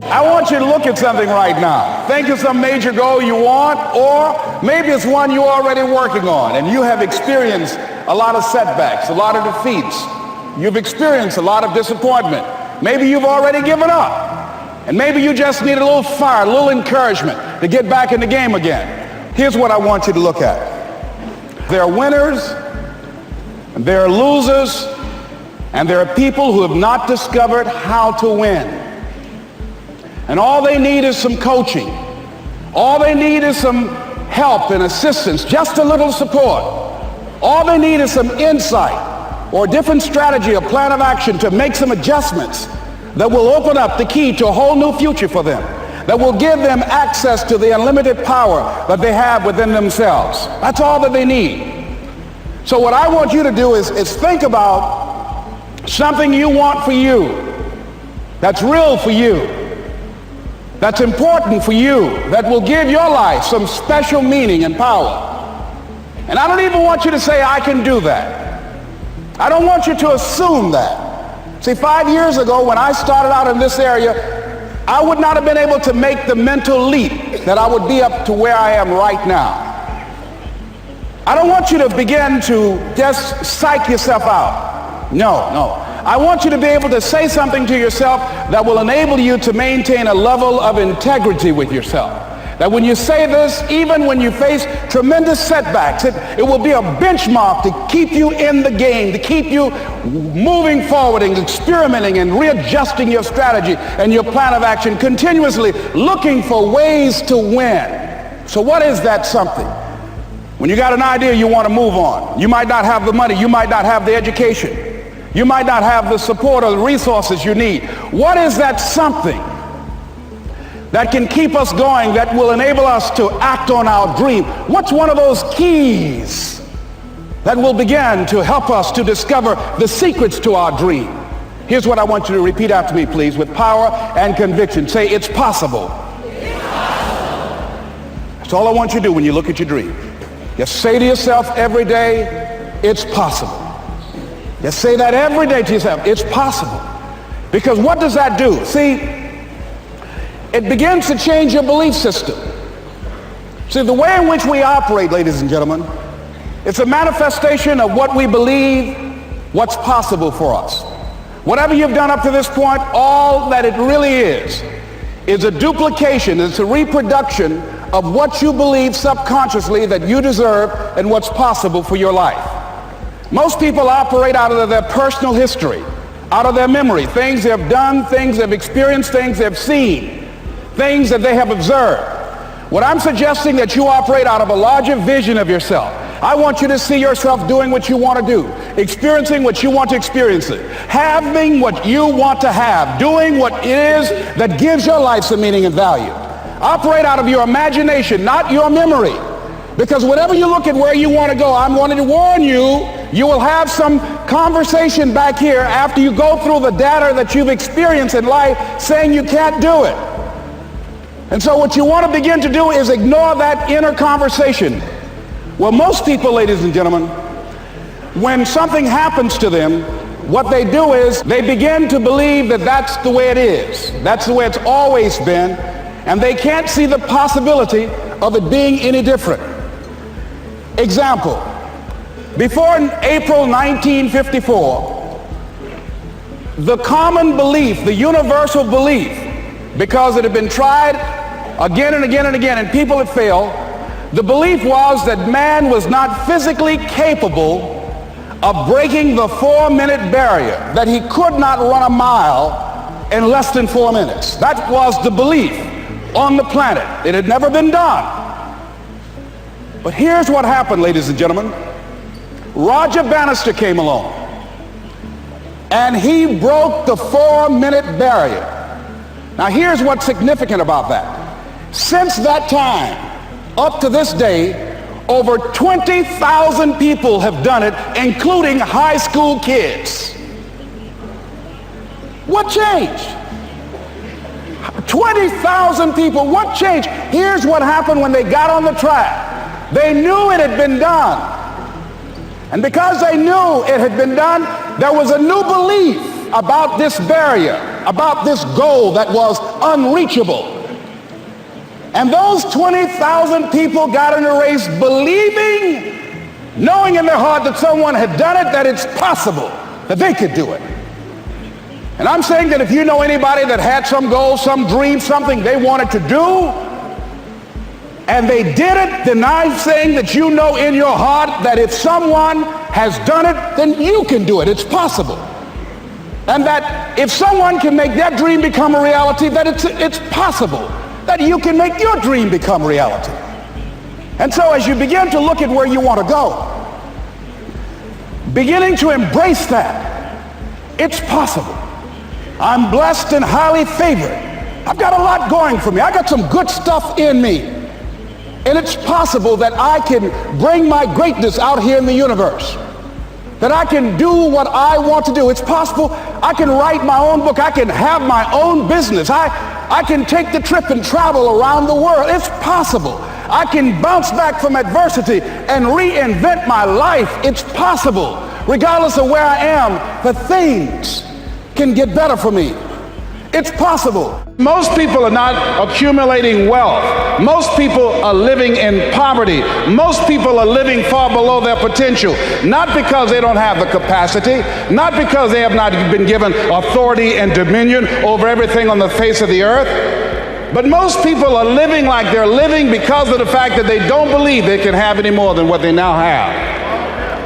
I want you to look at something right now. Think of some major goal you want, or maybe it's one you're already working on and you have experienced a lot of setbacks, a lot of defeats. You've experienced a lot of disappointment. Maybe you've already given up, and maybe you just need a little fire, a little encouragement to get back in the game again. Here's what I want you to look at. There are winners, and there are losers, and there are people who have not discovered how to win. And all they need is some coaching. All they need is some help and assistance, just a little support. All they need is some insight or a different strategy, a plan of action to make some adjustments that will open up the key to a whole new future for them, that will give them access to the unlimited power that they have within themselves. That's all that they need. So what I want you to do is think about something you want for you, that's real for you, that's important for you, that will give your life some special meaning and power. And I don't even want you to say, I can do that. I don't want you to assume that. See, 5 years ago when I started out in this area, I would not have been able to make the mental leap that I would be up to where I am right now. I don't want you to begin to just psych yourself out. No. I want you to be able to say something to yourself that will enable you to maintain a level of integrity with yourself. That when you say this, even when you face tremendous setbacks, it will be a benchmark to keep you in the game, to keep you moving forward and experimenting and readjusting your strategy and your plan of action, continuously looking for ways to win. So what is that something? When you got an idea you want to move on, you might not have the money, you might not have the education, you might not have the support or the resources you need. What is that something that can keep us going, that will enable us to act on our dream? What's one of those keys that will begin to help us to discover the secrets to our dream? Here's what I want you to repeat after me, please, with power and conviction. Say, it's possible. It's possible. That's all I want you to do when you look at your dream. Just say to yourself every day, it's possible. Just say that every day to yourself, it's possible. Because what does that do? See, it begins to change your belief system. See, the way in which we operate, ladies and gentlemen, it's a manifestation of what we believe, what's possible for us. Whatever you've done up to this point, all that it really is a duplication, it's a reproduction of what you believe subconsciously that you deserve and what's possible for your life. Most people operate out of their personal history, out of their memory, things they have done, things they've experienced, things they've seen, things that they have observed. What I'm suggesting that you operate out of a larger vision of yourself. I want you to see yourself doing what you want to do, experiencing what you want to experience, having what you want to have, doing what it is that gives your life some meaning and value. Operate out of your imagination, not your memory. Because whenever you look at where you want to go, I'm wanting to warn you, you will have some conversation back here after you go through the data that you've experienced in life saying you can't do it. And so what you want to begin to do is ignore that inner conversation. Well, most people, ladies and gentlemen, when something happens to them, what they do is they begin to believe that that's the way it is. That's the way it's always been. And they can't see the possibility of it being any different. Example, before April 1954, the common belief, the universal belief, because it had been tried again and again and again and people had failed, the belief was that man was not physically capable of breaking the 4-minute barrier, that he could not run a mile in less than 4 minutes. That was the belief on the planet. It had never been done. But here's what happened, ladies and gentlemen. Roger Bannister came along, and he broke the 4-minute barrier. Now here's what's significant about that. Since that time, up to this day, over 20,000 people have done it, including high school kids. What changed? 20,000 people, what changed? Here's what happened when they got on the track. They knew it had been done. And because they knew it had been done, there was a new belief about this barrier. about this goal that was unreachable. And those 20,000 people got in the race believing, knowing in their heart that someone had done it, that it's possible that they could do it. And I'm saying that if you know anybody that had some goal, some dream, something they wanted to do, and they did it, then I'm saying that you know in your heart that if someone has done it, then you can do it. It's possible. And that if someone can make their dream become a reality, that it's possible that you can make your dream become reality. And so as you begin to look at where you want to go, beginning to embrace that, it's possible. I'm blessed and highly favored. I've got a lot going for me. I got some good stuff in me. And it's possible that I can bring my greatness out here in the universe. That I can do what I want to do. It's possible I can write my own book. I can have my own business. I can take the trip and travel around the world. It's possible. I can bounce back from adversity and reinvent my life. It's possible. Regardless of where I am, the things can get better for me. It's possible. Most people are not accumulating wealth. Most people are living in poverty. Most people are living far below their potential, not because they don't have the capacity, not because they have not been given authority and dominion over everything on the face of the earth, but most people are living like they're living because of the fact that they don't believe they can have any more than what they now have.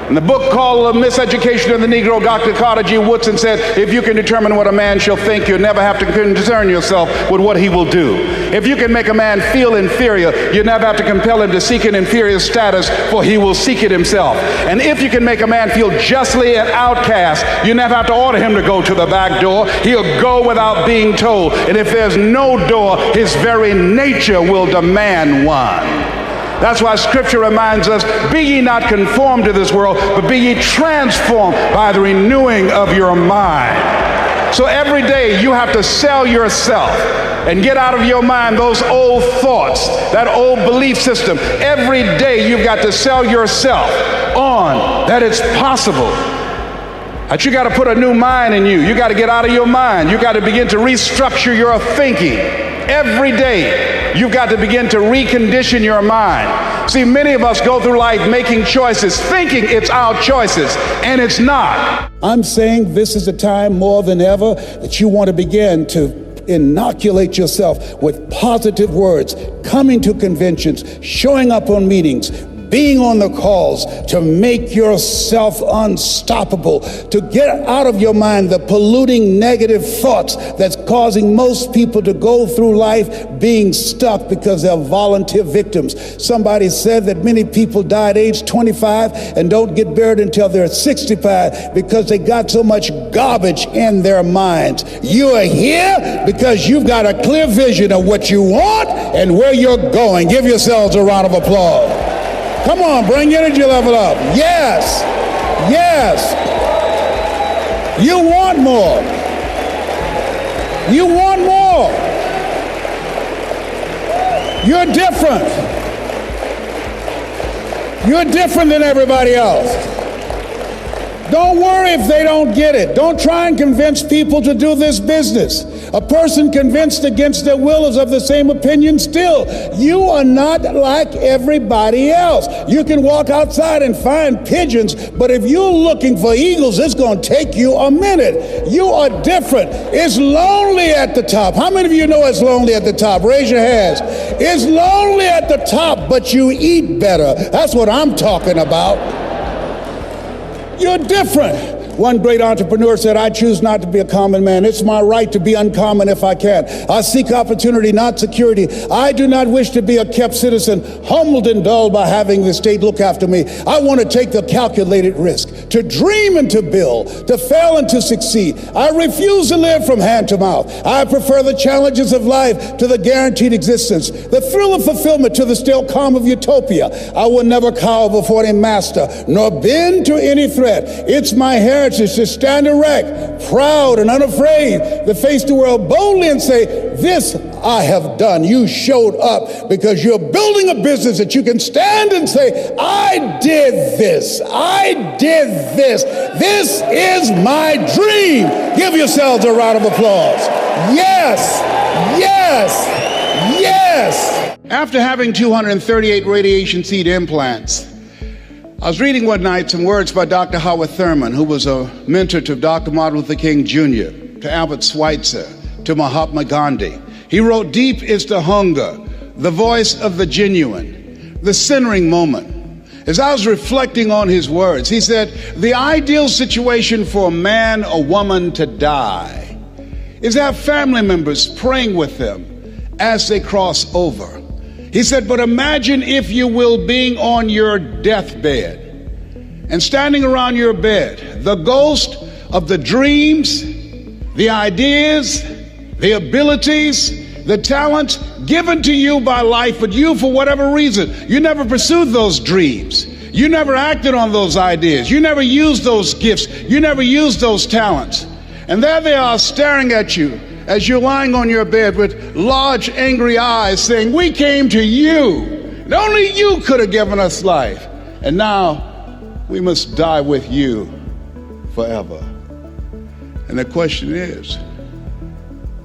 In the book called Miseducation of the Negro, Dr. Carter G. Woodson said, if you can determine what a man shall think, you'll never have to concern yourself with what he will do. If you can make a man feel inferior, you never have to compel him to seek an inferior status, for he will seek it himself. And if you can make a man feel justly an outcast, you never have to order him to go to the back door. He'll go without being told. And if there's no door, his very nature will demand one. That's why Scripture reminds us, be ye not conformed to this world, but be ye transformed by the renewing of your mind. So every day you have to sell yourself and get out of your mind those old thoughts, that old belief system. Every day you've got to sell yourself on that it's possible. That you got to put a new mind in you. You got to get out of your mind. You got to begin to restructure your thinking. Every day, you've got to begin to recondition your mind. See, many of us go through life making choices, thinking it's our choices, and it's not. I'm saying this is a time more than ever that you want to begin to inoculate yourself with positive words, coming to conventions, showing up on meetings, being on the calls, to make yourself unstoppable, to get out of your mind the polluting negative thoughts that's causing most people to go through life being stuck because they're volunteer victims. Somebody said that many people die at age 25 and don't get buried until they're 65 because they got so much garbage in their minds. You are here because you've got a clear vision of what you want and where you're going. Give yourselves a round of applause. Come on, bring your energy level up. Yes, yes. You want more. You want more. You're different. You're different than everybody else. Don't worry if they don't get it. Don't try and convince people to do this business. A person convinced against their will is of the same opinion still. You are not like everybody else. You can walk outside and find pigeons, but if you're looking for eagles, it's going to take you a minute. You are different. It's lonely at the top. How many of you know it's lonely at the top? Raise your hands. It's lonely at the top, but you eat better. That's what I'm talking about. You're different. One great entrepreneur said, I choose not to be a common man. It's my right to be uncommon if I can. I seek opportunity, not security. I do not wish to be a kept citizen, humbled and dulled by having the state look after me. I want to take the calculated risk, to dream and to build, to fail and to succeed. I refuse to live from hand to mouth. I prefer the challenges of life to the guaranteed existence, the thrill of fulfillment to the still calm of utopia. I will never cower before any master, nor bend to any threat. It's my heritage to stand erect, proud and unafraid, to face the world boldly and say, this I have done. You showed up because you're building a business that you can stand and say, I did this. I did this. This is my dream. Give yourselves a round of applause. Yes, yes, yes. After having 238 radiation seed implants, I was reading one night some words by Dr. Howard Thurman, who was a mentor to Dr. Martin Luther King Jr., to Albert Schweitzer, to Mahatma Gandhi. He wrote, "Deep is the hunger, the voice of the genuine, the centering moment." As I was reflecting on his words, he said, the ideal situation for a man or woman to die is to have family members praying with them as they cross over. He said, but imagine, if you will, being on your deathbed and standing around your bed, the ghost of the dreams, the ideas, the abilities, the talents given to you by life, but you, for whatever reason, you never pursued those dreams. You never acted on those ideas. You never used those gifts. You never used those talents. And there they are staring at you as you're lying on your bed with large, angry eyes saying, we came to you, and only you could have given us life. And now we must die with you forever. And the question is,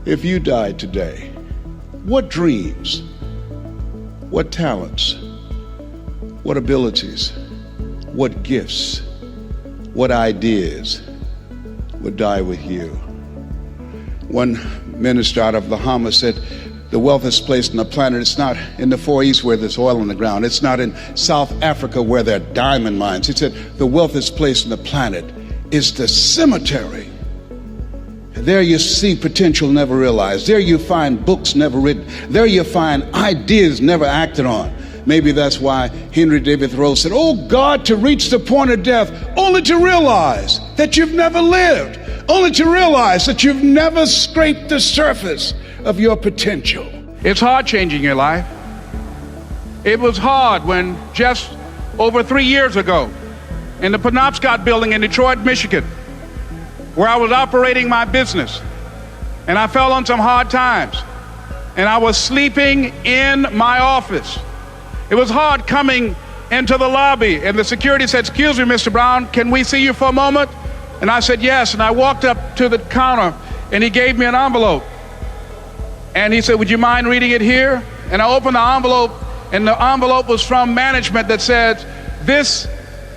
if you died today, what dreams, what talents, what abilities, what gifts, what ideas would die with you? One minister out of Bahama said, the wealthiest place on the planet, it's not in the Far East where there's oil on the ground. It's not in South Africa where there are diamond mines. He said, the wealthiest place on the planet is the cemetery. There you see potential never realized. There you find books never written. There you find ideas never acted on. Maybe that's why Henry David Thoreau said, oh God, to reach the point of death, only to realize that you've never lived, only to realize that you've never scraped the surface of your potential. It's hard changing your life. It was hard when just over 3 years ago, in the Penobscot building in Detroit, Michigan, where I was operating my business, and I fell on some hard times, and I was sleeping in my office. It was hard coming into the lobby, and the security said, excuse me, Mr. Brown, can we see you for a moment? And I said, yes, and I walked up to the counter, and he gave me an envelope. And he said, would you mind reading it here? And I opened the envelope, and the envelope was from management that said, this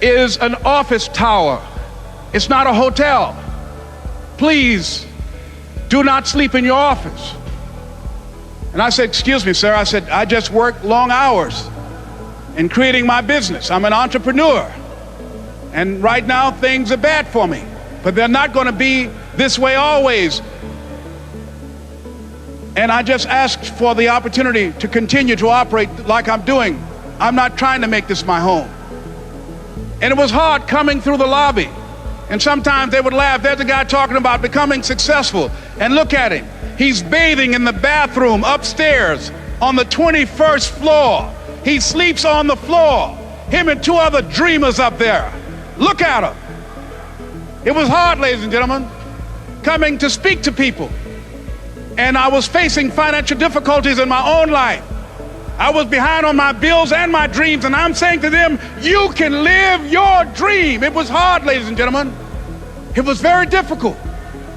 is an office tower. It's not a hotel. Please do not sleep in your office. And I said, excuse me, sir. I said, I just work long hours in creating my business. I'm an entrepreneur. And right now things are bad for me, but they're not going to be this way always. And I just asked for the opportunity to continue to operate like I'm doing. I'm not trying to make this my home. And it was hard coming through the lobby. And sometimes they would laugh. There's a guy talking about becoming successful. And look at him. He's bathing in the bathroom upstairs on the 21st floor. He sleeps on the floor. Him and 2 other dreamers up there. Look at him. It was hard, ladies and gentlemen, coming to speak to people. And I was facing financial difficulties in my own life. I was behind on my bills and my dreams, and I'm saying to them, you can live your dream. It was hard, ladies and gentlemen. It was very difficult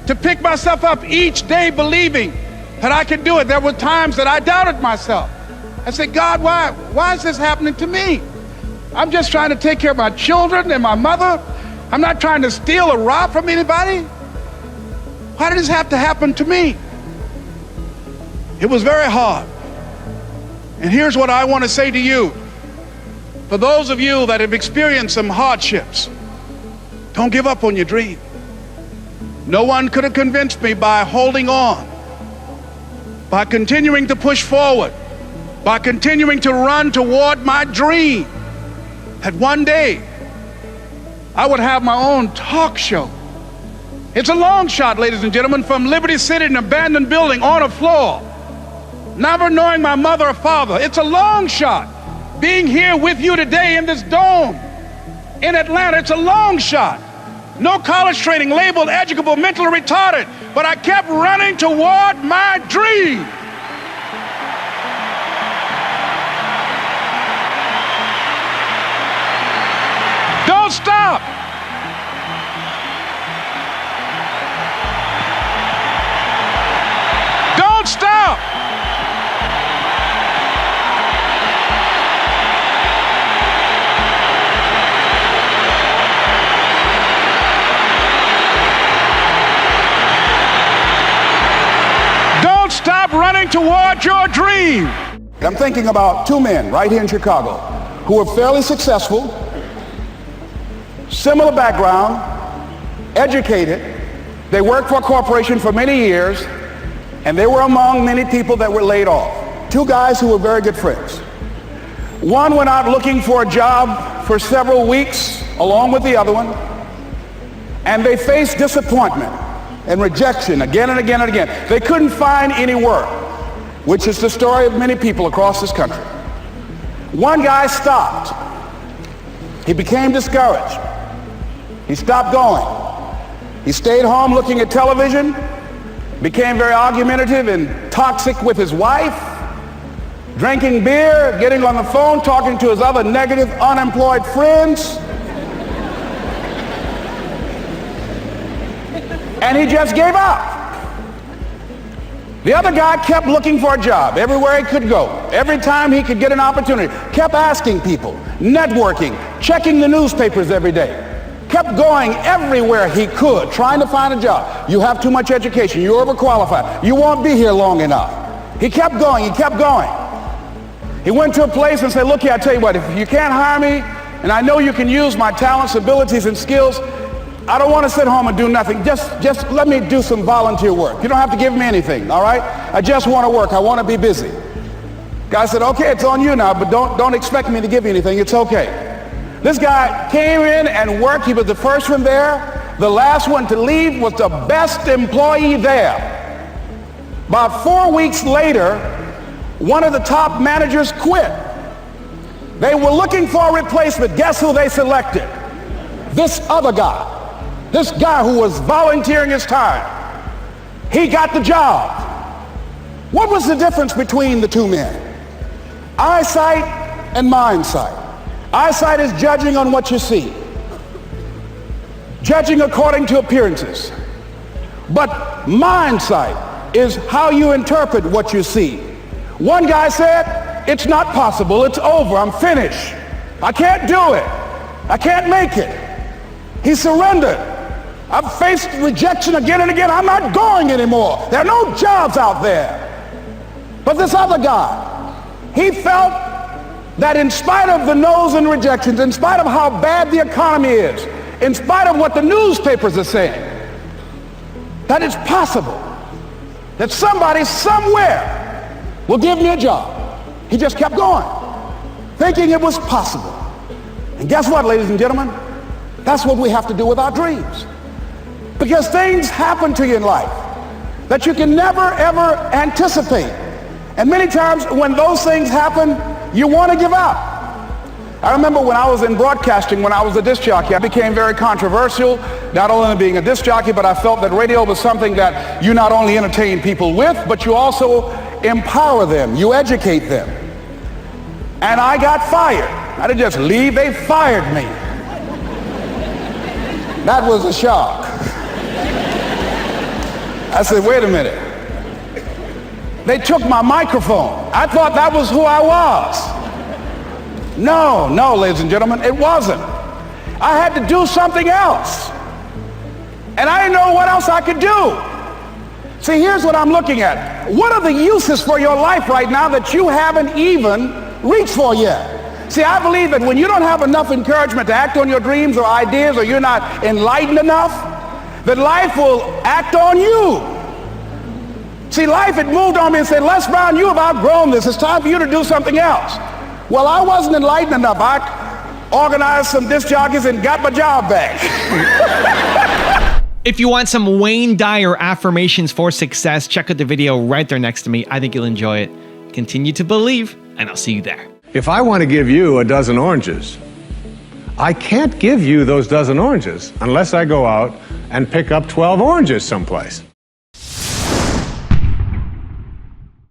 to pick myself up each day believing that I could do it. There were times that I doubted myself. I said, God, why is this happening to me? I'm just trying to take care of my children and my mother. I'm not trying to steal or rob from anybody. Why did this have to happen to me? It was very hard. And here's what I want to say to you. For those of you that have experienced some hardships, don't give up on your dream. No one could have convinced me by holding on, by continuing to push forward, by continuing to run toward my dream, that one day I would have my own talk show. It's a long shot, ladies and gentlemen, from Liberty City, an abandoned building on a floor, never knowing my mother or father. It's a long shot. Being here with you today in this dome in Atlanta, it's a long shot. No college training, labeled educable, mentally retarded, but I kept running toward my dream. Don't stop. Don't stop. Don't stop running toward your dream. I'm thinking about two men right here in Chicago who were fairly successful, similar background, educated. They worked for a corporation for many years, and they were among many people that were laid off. Two guys who were very good friends. One went out looking for a job for several weeks along with the other one, and they faced disappointment and rejection again and again and again. They couldn't find any work, which is the story of many people across this country. One guy stopped. He became discouraged. He stopped going. He stayed home looking at television, became very argumentative and toxic with his wife, drinking beer, getting on the phone, talking to his other negative, unemployed friends. And he just gave up. The other guy kept looking for a job everywhere he could go. Every time he could get an opportunity, kept asking people, networking, checking the newspapers every day, kept going everywhere he could, trying to find a job. You have too much education. You're overqualified. You won't be here long enough. He kept going. He kept going. He went to a place and said, look here, I tell you what, if you can't hire me, and I know you can use my talents, abilities, and skills, I don't want to sit home and do nothing. Just let me do some volunteer work. You don't have to give me anything, all right? I just want to work. I want to be busy. Guy said, okay, it's on you now, but don't expect me to give you anything. It's okay. This guy came in and worked. He was the first one there. The last one to leave was the best employee there. About 4 weeks later, one of the top managers quit. They were looking for a replacement. Guess who they selected? This other guy. This guy who was volunteering his time. He got the job. What was the difference between the two men? Eyesight and mindsight. Eyesight is judging on what you see, judging according to appearances. But mindsight is how you interpret what you see. One guy said, it's not possible, it's over, I'm finished. I can't do it. I can't make it. He surrendered. I've faced rejection again and again. I'm not going anymore. There are no jobs out there. But this other guy, he felt that in spite of the no's and rejections, in spite of how bad the economy is, in spite of what the newspapers are saying, that it's possible that somebody somewhere will give me a job. He just kept going, thinking it was possible. And guess what, ladies and gentlemen? That's what we have to do with our dreams. Because things happen to you in life that you can never, ever anticipate. And many times when those things happen, you want to give up. I remember when I was in broadcasting, when I was a disc jockey, I became very controversial, not only being a disc jockey, but I felt that radio was something that you not only entertain people with, but you also empower them, you educate them. And I got fired. I didn't just leave, they fired me. That was a shock. I said, wait a minute. They took my microphone. I thought that was who I was. No, ladies and gentlemen, it wasn't. I had to do something else. And I didn't know what else I could do. See, here's what I'm looking at. What are the uses for your life right now that you haven't even reached for yet? See, I believe that when you don't have enough encouragement to act on your dreams or ideas, or you're not enlightened enough, that life will act on you. See, life had moved on me and said, Les Brown, you have outgrown this. It's time for you to do something else. Well, I wasn't enlightened enough. I organized some disc jockeys and got my job back. If you want some Wayne Dyer affirmations for success, check out the video right there next to me. I think you'll enjoy it. Continue to believe, and I'll see you there. If I want to give you a dozen oranges, I can't give you those dozen oranges unless I go out and pick up 12 oranges someplace.